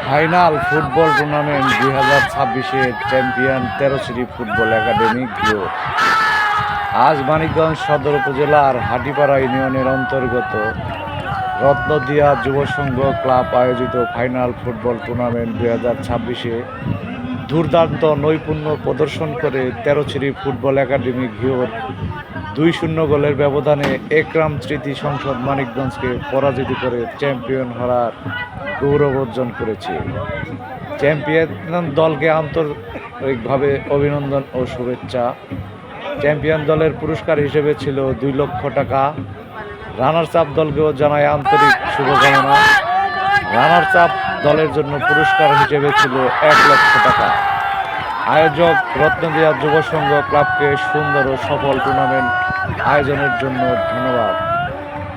Final football tournament 2026-এর champion Teroshri football academy গিয়ে আজ মানিকগঞ্জ সদর উপজেলার হাটিপাড়া ইউনিয়নের অন্তর্গত রত্নদিয়া যুব সংঘ ক্লাব আয়োজিত ফাইনাল ফুটবল টুর্নামেন্ট 2026-এ দুর্দান্ত নৈপুণ্য প্রদর্শন করে তেরোশ্রী ফুটবল একাডেমি ঘিওর 2-0 গোলের ব্যবধানে একরাম স্মৃতি সংসদ মানিকগঞ্জকে পরাজিত করে চ্যাম্পিয়ন হওয়ার গৌরব অর্জন করেছে। চ্যাম্পিয়ন দলকে আন্তরিকভাবে অভিনন্দন ও শুভেচ্ছা। চ্যাম্পিয়ন দলের পুরস্কার হিসেবে ছিল 2 লক্ষ টাকা। রানার্স আপ দলকেও জানায় আন্তরিক শুভকামনা। রানার্স আপ দলের জন্য পুরস্কার হিসেবে ছিল 1 লক্ষ টাকা। আয়োজক রত্নদিয়া যুব সংঘ ক্লাবকে সুন্দর ও সফল টুর্নামেন্ট আয়োজনের জন্য ধন্যবাদ।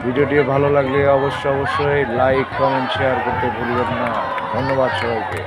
ভিডিওটি ভালো লাগলে অবশ্যই লাইক কমেন্ট শেয়ার করতে ভুলবেন না। ধন্যবাদ সবাইকে।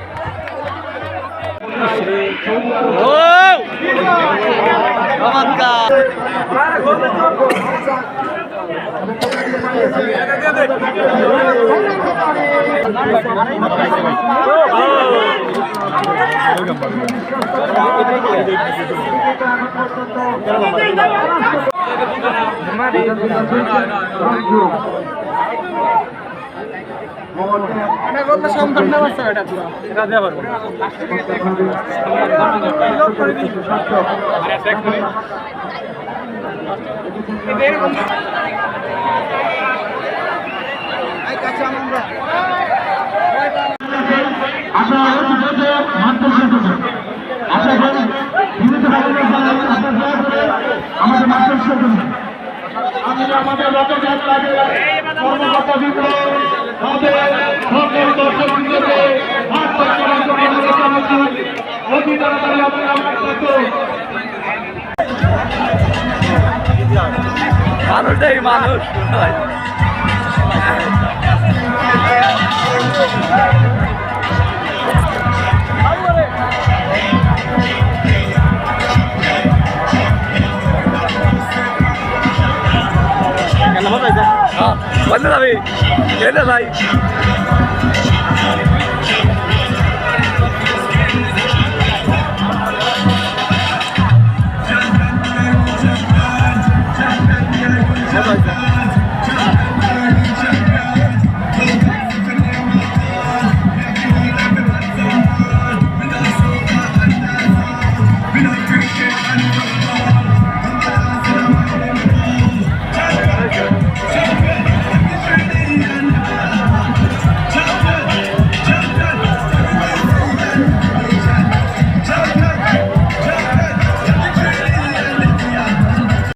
আমাদের কর্মকর্তা বিপ্লব অতি তাড়াতাড়ি মানুষটাই মানুষ ভাই